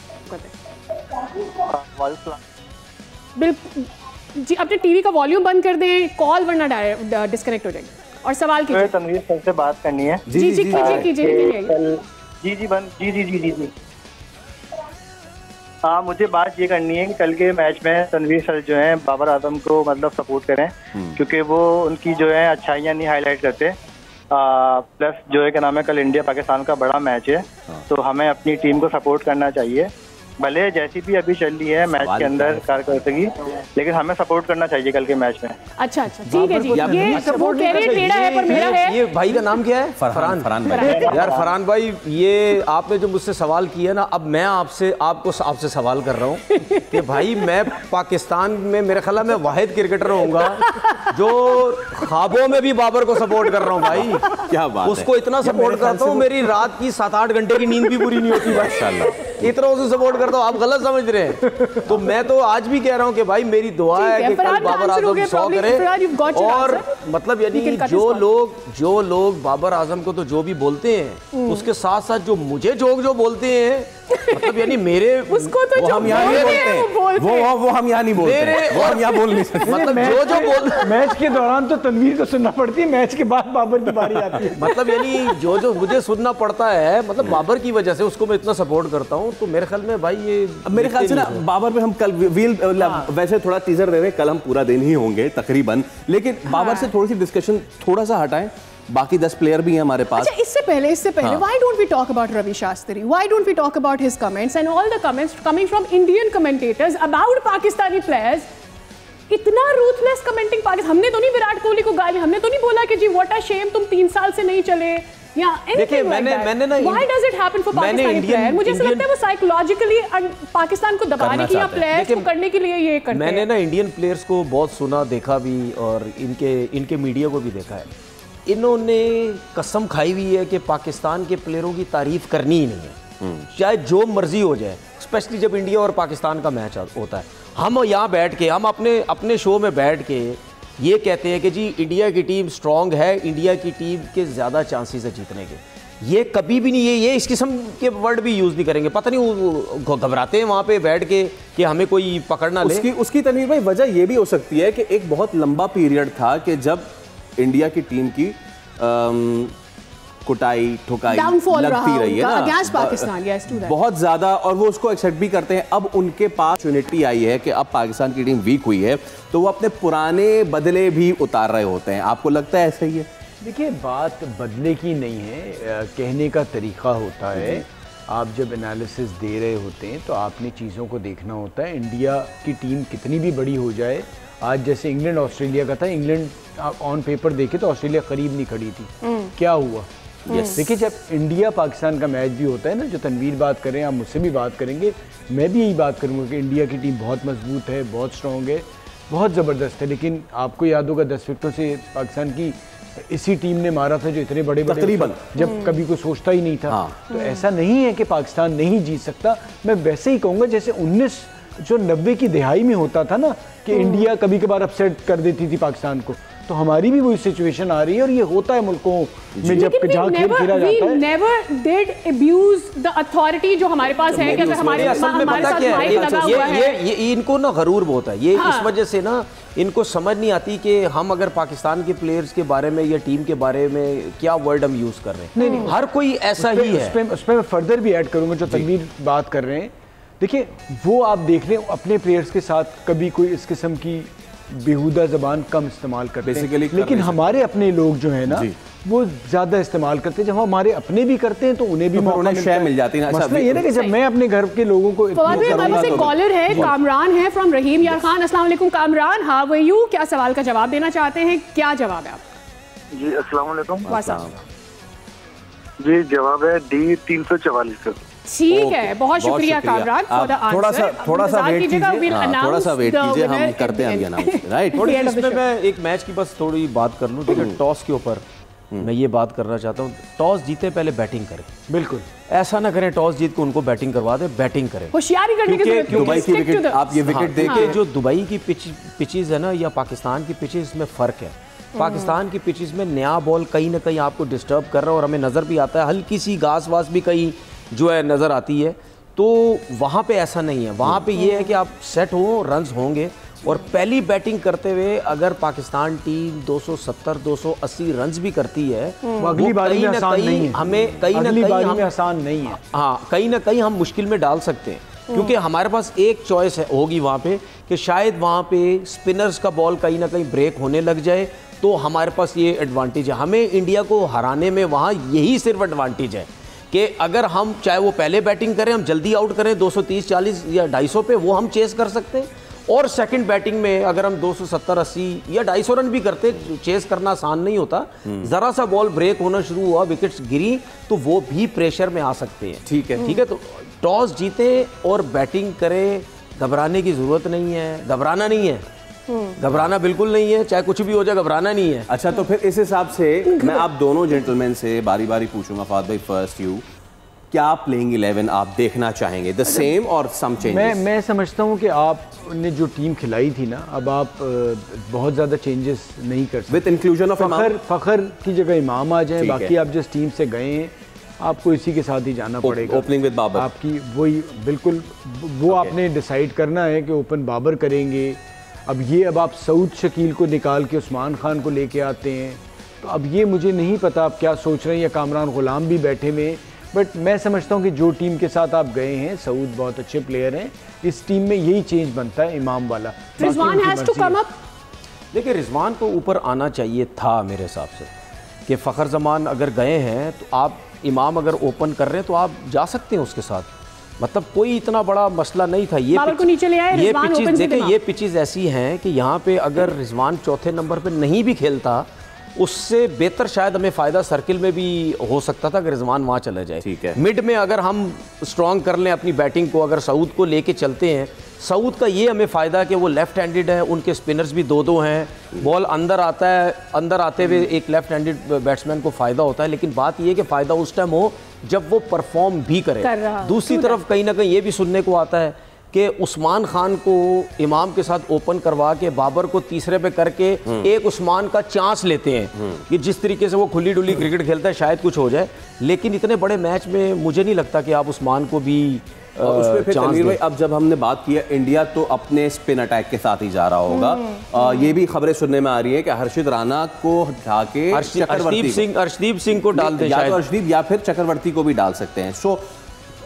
बिल्कुल जी। अपने टीवी का वॉल्यूम बंद कर दें, कॉल वरना डिस्कनेक्ट हो जाएगी, और सवाल कीजिए। तनवीर सर से बात करनी है। जी जी कीजिए। जी। हाँ, मुझे बात ये करनी है कि कल के मैच में तनवीर सर जो हैं बाबर आजम को मतलब सपोर्ट करें, क्योंकि वो उनकी जो है अच्छाइयाँ नहीं हाईलाइट करते। प्लस जो है क्या नाम है, कल इंडिया पाकिस्तान का बड़ा मैच है, तो हमें अपनी टीम को सपोर्ट करना चाहिए। भले जैसी भी अभी चल रही है मैच के अंदर कारकर्दगी, लेकिन हमें सपोर्ट करना चाहिए कल के मैच में। अच्छा ठीक है जी, ये सपोर्ट कह रहे टेढ़ा है पर मेरा है। ये भाई का नाम क्या है? फरहान भाई। यार फरहान भाई, ये आपने जो मुझसे सवाल किया ना, अब मैं आपसे सवाल कर रहा हूँ कि भाई मैं पाकिस्तान में मेरे ख्याल में वाहिद क्रिकेटर होऊंगा जो ख्वाबों में भी बाबर को सपोर्ट कर रहा हूँ भाई। क्या बात है। उसको इतना सपोर्ट करता हूँ, मेरी रात की 7-8 घंटे की नींद भी पूरी नहीं होती भाई, इतना उसे सपोर्ट करता हूँ। आप गलत समझ रहे हैं। तो मैं तो आज भी कह रहा हूँ कि भाई मेरी दुआ है कि कल बाबर आजम 100 करे। और मतलब यानी जो लोग बाबर आजम को तो जो भी बोलते हैं, उसके साथ साथ जो मुझे जो बोलते हैं, मतलब यानी मेरे उसको तो वो हम यहाँ नहीं बोलते, वो हम यहाँ नहीं बोलते, वो हम यहाँ बोल नहीं सकते। मतलब जो बोल मैच के दौरान तो तनवीर को सुनना पड़ती है, मैच के बाद बाबर की बारी आती है। मतलब यानी जो मुझे सुनना पड़ता है, मतलब बाबर की वजह से उसको मैं इतना सपोर्ट करता हूँ। तो मेरे ख्याल में भाई ये मेरे ख्याल से ना बाबर पे हम कल वैसे थोड़ा टीजर दे रहे हैं, कल हम पूरा दिन ही होंगे तकरीबन, लेकिन बाबर से थोड़ी सी डिस्कशन थोड़ा सा हटाएं, बाकी 10 प्लेयर भी हैं हमारे पास। अच्छा, इससे पहले why don't we talk about Ravi Shastri? Why don't we talk about his comments and all the comments coming from Indian commentators about Pakistani players? इतना रूथलेस कमेंटिंग पाकिस्तान। हमने तो नहीं विराट कोहली को गाली, हमने तो नहीं बोला कि जी व्हाट अ शेम तुम 3 साल से नहीं चले, या देखिए मैंने ना why does it happen for Pakistani player? मुझे ऐसा लगता है वो साइकोलॉजिकली पाकिस्तान को दबाने की या प्लेयर्स को करने के लिए ये करते हैं। मैंने ना इंडियन प्लेयर्स को बहुत सुना, देखा भी, और इनके मीडिया को भी देखा है। इन्होंने कसम खाई हुई है कि पाकिस्तान के प्लेयरों की तारीफ करनी ही नहीं है, चाहे जो मर्जी हो जाए। स्पेशली जब इंडिया और पाकिस्तान का मैच होता है, हम यहाँ बैठ के, हम अपने शो में बैठ के ये कहते हैं कि जी इंडिया की टीम स्ट्रांग है, इंडिया की टीम के ज़्यादा चांसेस है जीतने के। ये कभी भी नहीं, ये इस किस्म के वर्ड भी यूज़ नहीं करेंगे। पता नहीं वो घबराते हैं वहाँ पे बैठ के कि हमें कोई पकड़ना ले। उसकी तनवीर भाई वजह ये भी हो सकती है कि एक बहुत लंबा पीरियड था कि जब इंडिया की टीम की कुटाई ठुकाई लगती रही है ना पाकिस्तान, बहुत ज्यादा, और वो उसको एक्सेप्ट भी करते हैं। अब उनके पास अपॉर्चुनिटी आई है कि अब पाकिस्तान की टीम वीक हुई है, तो वो अपने पुराने बदले भी उतार रहे होते हैं। आपको लगता है ऐसा ही है? देखिए, बात बदले की नहीं है, कहने का तरीका होता है। आप जब एनालिसिस दे रहे होते हैं तो आपने चीज़ों को देखना होता है। इंडिया की टीम कितनी भी बड़ी हो जाए, आज जैसे इंग्लैंड ऑस्ट्रेलिया का था, इंग्लैंड ऑन पेपर देखे तो ऑस्ट्रेलिया करीब नहीं खड़ी थी, क्या हुआ? देखिए, जब इंडिया पाकिस्तान का मैच भी होता है ना, जो तनवीर बात कर रहे हैं, आप मुझसे भी बात करेंगे, मैं भी यही बात करूँगा कि इंडिया की टीम बहुत मजबूत है, बहुत स्ट्रॉन्ग है, बहुत ज़बरदस्त है। लेकिन आपको याद होगा 10 विकेटों से पाकिस्तान की इसी टीम ने मारा था, जो इतने बड़े तकरीबन जब कभी कोई सोचता ही नहीं था। तो ऐसा नहीं है कि पाकिस्तान नहीं जीत सकता। मैं वैसे ही कहूँगा जैसे 1990 की दिहाई में होता था ना कि इंडिया कभी कभार अपसेट कर देती थी पाकिस्तान को, तो हमारी भी वही सिचुएशन आ रही है, और ये होता है मुल्कों में जब जहाँ खेल खेला जाता है। Never did abuse the authority जो हमारे पास है, कि अगर हमारे साथ माइक लगा हुआ है। ये इनको ना गरूर बहुत है, ये इस वजह से ना इनको समझ नहीं आती कि हम अगर पाकिस्तान के प्लेयर्स के बारे में या टीम के बारे में क्या वर्ड हम यूज कर रहे हैं। नहीं, हर कोई ऐसा ही है। उस पर मैं फर्दर भी ऐड करूंगा जो तनवीर बात कर रहे हैं। देखिए, वो आप देख रहे हैं अपने प्लेयर्स के साथ कभी कोई इस किस्म की बेहुदा ज़बान कम इस्तेमाल करते हैं, लेकिन हमारे अपने लोग जो है ना वो ज़्यादा इस्तेमाल करते हैं। जब हमारे अपने भी करते हैं तो उन्हें भी मिल जाती है। मसला ये ना कि जब मैं अपने घर के लोगों को कॉलर है कामरान है फ्रॉम रहीम यार खान। अस्सलाम वालेकुम कामरान, हाउ आर यू? क्या सवाल का जवाब देना चाहते हैं? क्या जवाब है आप? जी अस्सलाम वालेकुम। जी जवाब है डी 344। ठीक है, बहुत शुक्रिया कामरान फॉर द आंसर। थोड़ा सा वेट कीजिए, हम करते हैं अभी अनाउंस, राइट? थोड़ी इसमें मैं एक मैच की बस थोड़ी बात कर लूं। देखिए, टॉस के ऊपर मैं ये बात करना चाहता हूँ, टॉस जीते पहले बैटिंग करें। बिल्कुल ऐसा ना करें टॉस जीत के उनको बैटिंग करवा दे, बैटिंग करें। होशियारी करने की जरूरत है। दुबई की विकेट, आप ये विकेट देखे जो दुबई की पिचेस है ना या पाकिस्तान की पिचेस में फ़र्क है। पाकिस्तान की पिचेस में नया बॉल कहीं ना कहीं आपको डिस्टर्ब कर रहा है और हमें नज़र भी आता है, हल्की सी घास वास भी कहीं जो है नज़र आती है। तो वहाँ पे ऐसा नहीं है, वहाँ पे ये है कि आप सेट हो, रन्स होंगे और पहली बैटिंग करते हुए अगर पाकिस्तान टीम 270-280 रन्स भी करती है, अगली बारी में आसान नहीं है, हमें कहीं ना कहीं हम आसान नहीं है, हाँ कहीं ना कहीं हम मुश्किल में डाल सकते हैं, क्योंकि हमारे पास एक चॉइस होगी वहाँ पे कि शायद वहाँ पे स्पिनर्स का बॉल कहीं ना कहीं ब्रेक होने लग जाए, तो हमारे पास ये एडवांटेज है। हमें इंडिया को हराने में वहाँ यही सिर्फ एडवांटेज है कि अगर हम चाहे वो पहले बैटिंग करें, हम जल्दी आउट करें 230-40 या 250 पे, वो हम चेस कर सकते हैं। और सेकंड बैटिंग में अगर हम 270-80 या 250 रन भी करते, चेस करना आसान नहीं होता, जरा सा बॉल ब्रेक होना शुरू हुआ, विकेट्स गिरी, तो वो भी प्रेशर में आ सकते हैं। ठीक है, तो टॉस जीते और बैटिंग करें, घबराने की जरूरत नहीं है, घबराना नहीं है, घबराना बिल्कुल नहीं है, चाहे कुछ भी हो जाए घबराना नहीं है। अच्छा, तो फिर इस हिसाब से मैं आप दोनों जेंटलमैन से बारी बारी पूछूंगा। फाद भाई फर्स्ट यू, क्या प्लेइंग 11 आप देखना चाहेंगे, द सेम और सम चेंजेस? मैं समझता हूँ कि आपने जो टीम खिलाई थी ना, अब आप बहुत ज़्यादा चेंजेस नहीं कर सकते। विद इंक्लूजन ऑफ फ़खर की जगह इमाम आ जाए, बाकी आप जिस टीम से गए हैं आपको इसी के साथ ही जाना पड़ेगा। ओपनिंग विद बाबर आपकी वही बिल्कुल वो आपने डिसाइड करना है कि ओपन बाबर करेंगे। अब आप सऊद शकील को निकाल के उस्मान खान को लेके आते हैं, तो अब ये मुझे नहीं पता आप क्या सोच रहे हैं, या कामरान गुलाम भी बैठे में। बट मैं समझता हूँ कि जो टीम के साथ आप गए हैं, सऊद बहुत अच्छे प्लेयर हैं, इस टीम में यही चेंज बनता है, इमाम वाला। Rizwan has to come up. देखिए, रिजवान को ऊपर आना चाहिए था मेरे हिसाब से, कि फ़खर जमान अगर गए हैं तो आप इमाम अगर ओपन कर रहे हैं तो आप जा सकते हैं उसके साथ, मतलब कोई इतना बड़ा मसला नहीं था। ये पिचेस देखिए, ये पिचेस ऐसी हैं कि यहाँ पे अगर रिजवान चौथे नंबर पे नहीं भी खेलता, उससे बेहतर शायद हमें फ़ायदा सर्किल में भी हो सकता था अगर रिजवान वहाँ चला जाए। ठीक है, मिड में अगर हम स्ट्रॉन्ग कर लें अपनी बैटिंग को, अगर सऊद को लेके चलते हैं, सऊद का ये हमें फ़ायदा कि वो लेफ्ट हैंडेड है, उनके स्पिनर्स भी दो हैं, बॉल अंदर आता है, अंदर आते हुए एक लेफ्ट हैंडेड बैट्समैन को फ़ायदा होता है। लेकिन बात ये कि फ़ायदा उस टाइम हो जब वो परफॉर्म भी करे। दूसरी तरफ कहीं ना कहीं ये भी सुनने को आता है कि उस्मान खान को इमाम के साथ ओपन करवा के बाबर को तीसरे पे करके एक उस्मान का चांस लेते हैं कि जिस तरीके से वो खुली डुली क्रिकेट खेलता है शायद कुछ हो जाए। लेकिन इतने बड़े मैच में मुझे नहीं लगता कि आप उस्मान को भी उसमें फिर तनवीर भाई, अब जब हमने बात किया इंडिया तो अपने स्पिन अटैक के साथ ही जा रहा होगा। ये भी खबरें सुनने में आ रही है कि हर्षित राणा को हटा के अर्शदीप सिंह को डाल दें, या तो अर्शदीप या फिर चक्रवर्ती को भी डाल सकते हैं। So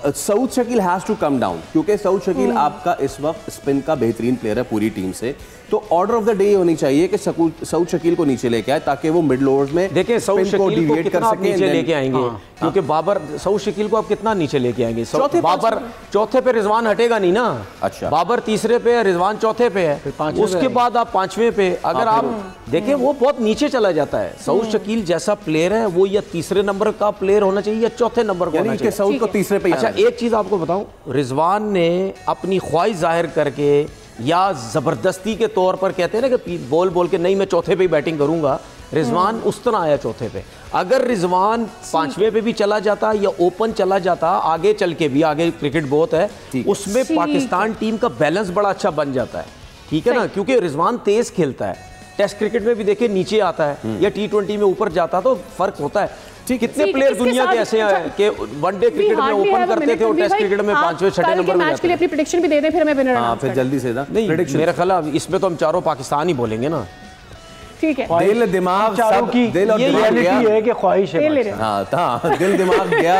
Saud Shakeel has to come down, क्योंकि सऊद शकील आपका इस वक्त स्पिन का बेहतरीन प्लेयर है पूरी टीम से। तो ऑर्डर ऑफ द डे होनी चाहिए कि सऊद शकील को नीचे लेके आए ताकि वो मिडल ओवर्स में देखें सऊद शकील को कितना नीचे लेके आएंगे, क्योंकि बाबर सऊद शकील को आप कितना नीचे लेके आएंगे। बाबर चौथे पे, रिजवान हटेगा नहीं ना। अच्छा, बाबर तीसरे पे है, रिजवान चौथे पे है, उसके बाद आप पांचवें पे अगर आप देखें वो बहुत नीचे चला जाता है। सऊद शकील जैसा प्लेयर है वो या तीसरे नंबर का प्लेयर होना चाहिए या चौथे नंबर का होना चाहिए। सऊद को तीसरे पे। अच्छा, एक चीज आपको बताऊं, रिजवान ने अपनी ख्वाहिश जाहिर करके या जबरदस्ती के तौर पर कहते हैं ना कि बोल के नहीं मैं चौथे पे ही बैटिंग करूंगा, रिजवान उस तरह आया चौथे पे। अगर रिजवान पांचवें पे भी चला जाता या ओपन चला जाता, आगे चल के भी, आगे क्रिकेट बहुत है, उसमें पाकिस्तान टीम का बैलेंस बड़ा अच्छा बन जाता है। ठीक है ना, क्योंकि रिजवान तेज खेलता है, टेस्ट क्रिकेट में भी देखिए नीचे आता है या T20 में ऊपर जाता, तो फर्क होता है। कितने प्लेयर दुनिया के ऐसे हैं कि वनडे क्रिकेट में ओपन करते थे और टेस्ट क्रिकेट में 5वें-6वें नंबर मैच के लिए अपनी प्रेडिक्शन भी दे दें, फिर हमें विनर अनाउंस फिर जल्दी से ना नहीं, मेरा ख्याल इसमें तो हम चारों पाकिस्तान ही बोलेंगे ना। ठीक है, दिल दिमाग चारों की दिल और रियलिटी है कि ख्वाहिश है। हाँ, दिल दिमाग गया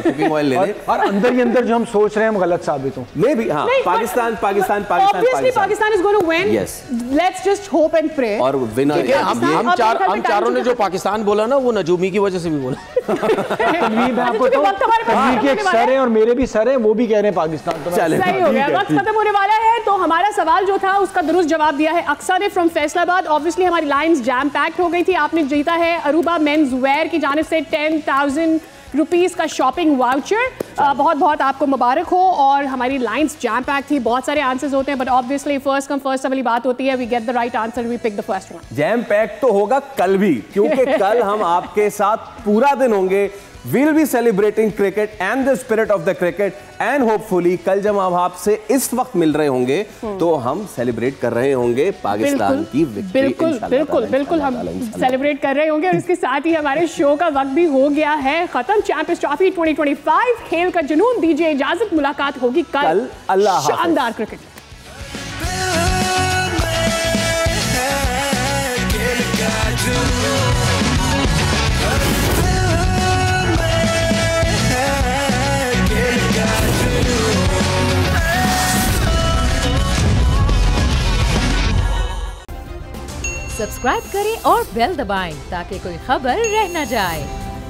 कुकिंग ऑयल लेने, और अंदर ही अंदर जो हम सोच रहे हैं हम गलत साबित हों। मे भी हाँ, Pakistan is going to win. Yes, let's just hope and pray. और विनर हम चारों ने जो पाकिस्तान बोला ना, वो नजूमी की वजह से भी बोला। तनवीर आपको तो तनवीर के एक सर हैं और मेरे भी सर हैं, वो भी कह रहे हैं पाकिस्तान। तो सही हो गया, वक्त खत्म होने वाला है। तो हमारा सवाल जो था उसका दुरुस्त जवाब दिया है अक्सा ने फ्रॉम फैसलाबाद। ऑब्वियसली हमारी लाइंस जैम पैक्ड हो गई थी। आपने जीता है अरूबा मेंस वेयर की जानिब से 10,000 रुपीस का शॉपिंग वाउचर। बहुत बहुत आपको मुबारक हो। और हमारी लाइंस जैम पैक थी, बहुत सारे आंसर्स होते हैं, but obviously first come first वाली बात होती है, we get the right answer, we pick the first one. Jam pack तो होगा कल भी, क्योंकि कल हम आपके साथ पूरा दिन होंगे। We'll be celebrating cricket and the spirit of the cricket, and hopefully कल जब हम आपसे इस वक्त मिल रहे होंगे तो हम सेलिब्रेट कर रहे होंगे पाकिस्तान की विक्ट्री। बिल्कुल बिल्कुल बिल्कुल हम सेलिब्रेट कर रहे होंगे। और इसके साथ ही हमारे शो का वक्त भी हो गया है खत्म। चैंपियंस ट्रॉफी 2025 खेल का जुनून, दीजिए इजाजत, मुलाकात होगी कल। अल्लाह हाफ़िज़। शानदार क्रिकेट। सब्सक्राइब करें और बेल दबाएं ताकि कोई खबर रह न जाए।